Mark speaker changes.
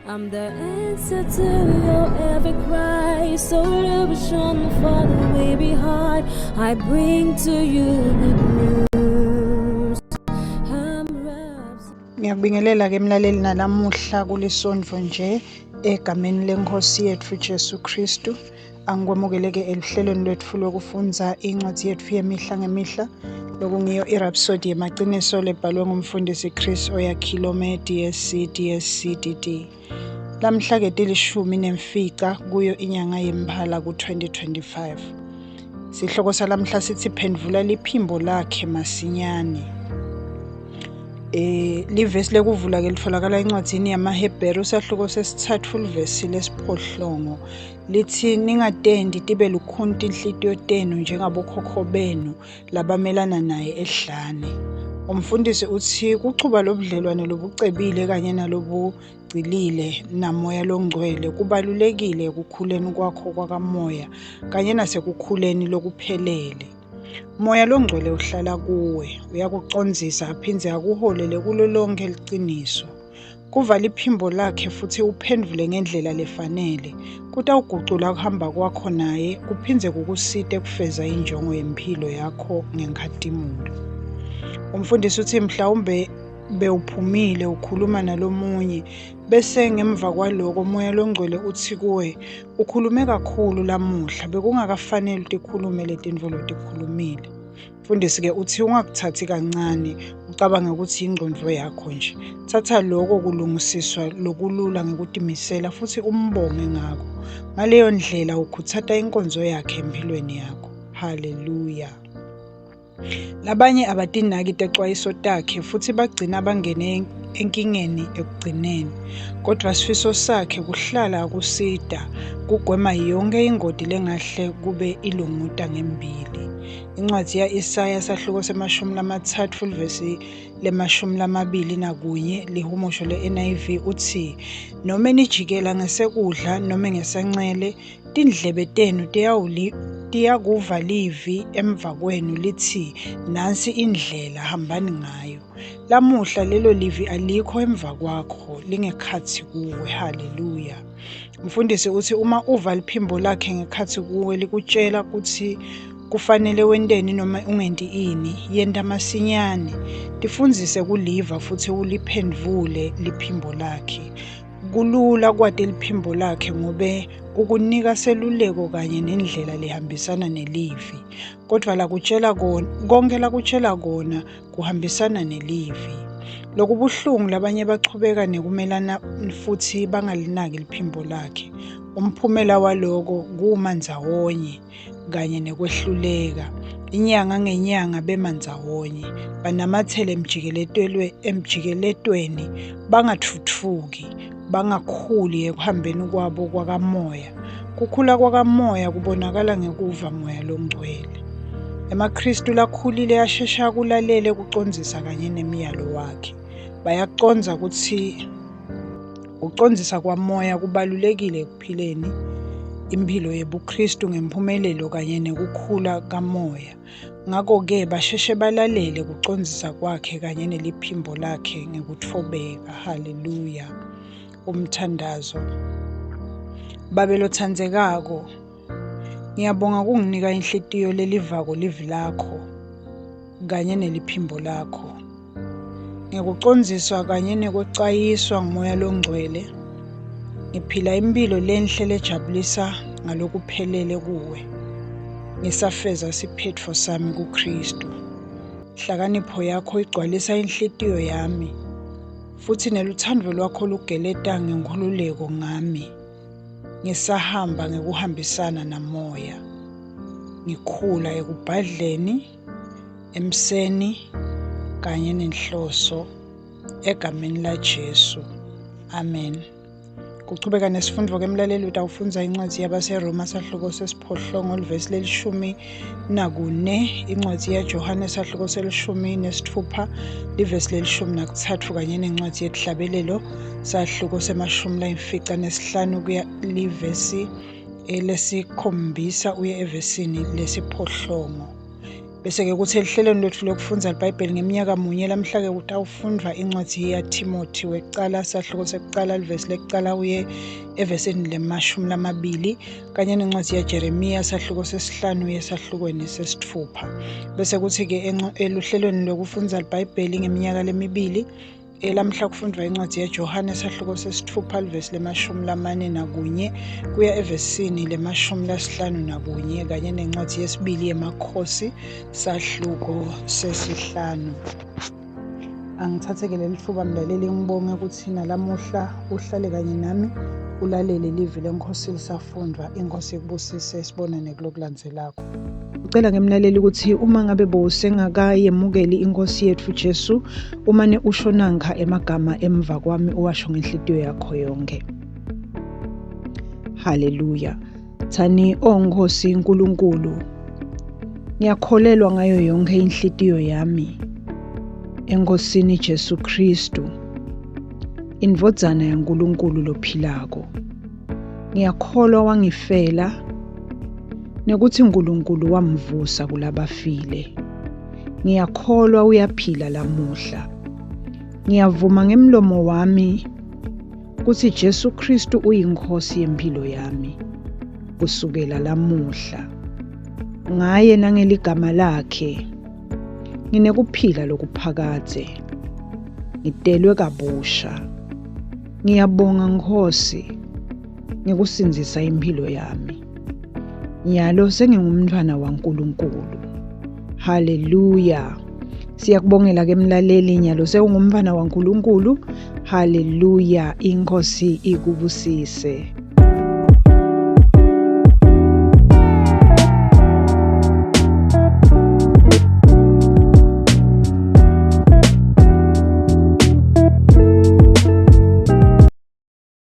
Speaker 1: I'm the answer to your every cry. So illusion for the way behind. I bring to you good news.
Speaker 2: Ngiyakubingelela ke mlaleli nalamuhla kulisondvo nje egameni lenkosi yethu Jesu Kristu. Angikwamukeleke eluhlelweni lwethu lokufundza incwadi yethu yemihla ngemihla lokungiyo irhapsodi yemaqiniso lebhalwe ngumfundisi Chris Oyakhilome DSC. Lamhla ke tilishumi nemfica kuyo inyanga yemphala ku-2025. Sihloko salamhla sithi phendvula liphimbo lakhe masinyane. Livesi lekuvula ke litfolakala encwadzini yamaHebheru sahluko sesithathu livesi lesiphohlongo lithi ningatendi tibe lukhuni tinhlitiyo tenu njengabokhokho benu labamelana naye ehlane. Umfundisi uthi kuchuba lobudlelwane lobucebile kanye nalobugcilile namoya longcwele kubalulekile ekukhuleni kwakho kwakamoya kanye nasekukhuleni lokuphelele. Moya longcwele uhlala kuwe, uyakucondzisa aphindze akuholele kulo lonke liciniso. Kuvala iphimbo lakhe futhi uphendvule ngendlela lefanele, kutawugucula kuhamba kwakho naye kuphindze kukusite kufeza injongo yempilo yakho ngenkhatimulo. Umfundisi uthi mhlawumbe bewuphumile ukhuluma nalomunye bese ngemva kwaloko moya longcwele uthi kuwe ukhulume kakhulu lamuhla bekungakafanele utikhulume letintfo lotikhulumile. Mfundisi ke uthi ungakuthathi kancane ucabange ukuthi ingqondo yakho nje. Thatha lokho kulungisiswa lokulula ngekutimisela futhi umbonge ngakho. Ngaleyo ndlela ukhutsata inkonzo yakhe empilweni yakho. Haleluya. Labanye abatinaki texwayiso takhe futhi bagcina bangene enkingeni ekugcineni. Kodwa sifiso sakhe kuhlala akusida kugwema yonke ingoti lengahle kube ilunguta ngembili. Incwadi ya Isaya sahluko se-33 livesi le-21 lihumusho le-NIV uthi noma nijikela ngesekudla noma ngesancele tindlebe tenu tiyakuva livi emva kwenu lithi nansi indlela hambani ngayo. Lamuhla lelo livi alikho emva kwakho lingekhathi kuwe. Haleluya. Mfundisi uthi uma uva liphimbo lakhe ngekhathi kuwe likutshela ukuthi kufanele wenteni noma ungenti ini, yenta masinyane. Tifundzise kuliva futhi uliphendvule liphimbo lakhe. Kulula kwati liphimbo lakhe ngobe ukunika seluleko kanye nendlela lehambisana nelivi. Kodwa konke lakutshela kona kuhambisana nelivi. Lokubuhlungu labanye bachubeka nekumelana futhi bangalinaki liphimbo lakhe. Umphumela waloko kumandzawonye kanye nekwehluleka. Inyanga ngenyanga bemandzawonye banamathele emjikeletweni bangathuthuki bangakhuli ekuhambeni kwabo kwakamoya. Kukhula kwakamoya kubonakala ngekuva moya longcwele. EmaKristu lakhulile ashesha kulalele kucondzisa kanye nemiyalo wakhe. Bayaconza ukuthi ucondzisa kwamoya kubalulekile ekuphileni impilo yebuKristu ngemphumelelo kanye nekukhula kamoya. Ngakho-ke basheshe balalele kucondzisa kwakhe kanye neliphimbo lakhe ngekutfobeka. Haleluya. Umthandazo. Babelothandzekako, ngiyabonga kunginika inhlitiyo lelivako livi lakho kanye neliphimbo lakho. Ngekucondziswa kanye nekwecayiswa ngumoya longcwele, ngiphila impilo lenhle lejabulisa ngalokuphelele kuwe. Ngisafeza siphetfo sami kuKristu. Hlakanipho yakho igcwalisa inhlitiyo yami, futhi nelutsandvo lwakho lugeleta ngenkhululeko ngami. Ngisahamba ngekuhambisana namoya. Ngikhula ekubhadleni, emseni kanye nenhloso egameni laJesu. Amen. Kuchubeka nesifundvo kemlaleli utawufundza incwadzi yabaseRoma sahluko sesiphohlongo livesi le-14, incwadzi yaJohane sahluko se-16 livesi le-13 kanye nencwadzi yetihlabelelo sahluko se-15 kuya livesi lesikhombisa uye evesini lesiphohlongo. Bese-ke kuthi elihlelweni lethu lokufundza iBhayibheli ngeminyaka munye lamhla-ke kutawufundvwa incwadzi yaThimothi wekucala sahluko sekucala livesi lekucala uye evesini le-20 kanye nencwadzi yaJeremiya sahluko sesihlanu uye esahlukweni sesitfupha. Bese kuthi-ke eluhlelweni lokufundza iBhayibheli ngeminyaka lemibili lamhla kufundvwa incwadzi yaJohane sahluko sesitfupha livesi le-41 kuya evesini le-51 kanye nencwadzi yesibili yemakhosi sahluko sesihlanu. Angithathe-ke leli thuba mlaleli ngibonge ukuthi nalamuhla uhlale kanye nami ulalele livi leNkosi lisafundwa. Inkosi ikubusise, sibonane kulokulandzelako. Ngicela ngemlaleli ukuthi uma ngabe bowusengakayemukeli inkosi yethu Jesu, umane usho nanka emagama emva kwami uwasho ngenhliziyo yakho yonke. Haleluya. Thani Nkosi uNkulunkulu, ngiyakholelwa ngayo yonke inhliziyo yami eNkosini Jesu Kristu, indvodzana yaNkulunkulu lophilako. Ngiyakholwa wangifela nekuthi uNkulunkulu wamvusa kulabafile. Ngiyakholwa uyaphila lamuhla. Ngiyavuma ngemlomo wami ukuthi Jesu Kristu uyinkosi yempilo yami kusukela lamuhla. Ngaye nangeligama lakhe nginekuphila lokuphakade, ngidelwe kabusha. Ngiyabonga Nkosi ngikusinzisa impilo yami. Nyalo sengingumntwana waNkulunkulu. Haleluya. Siyakubongela ke mlaleli, nyalo sewungumntwana waNkulunkulu. Haleluya. Inkosi ikubusise.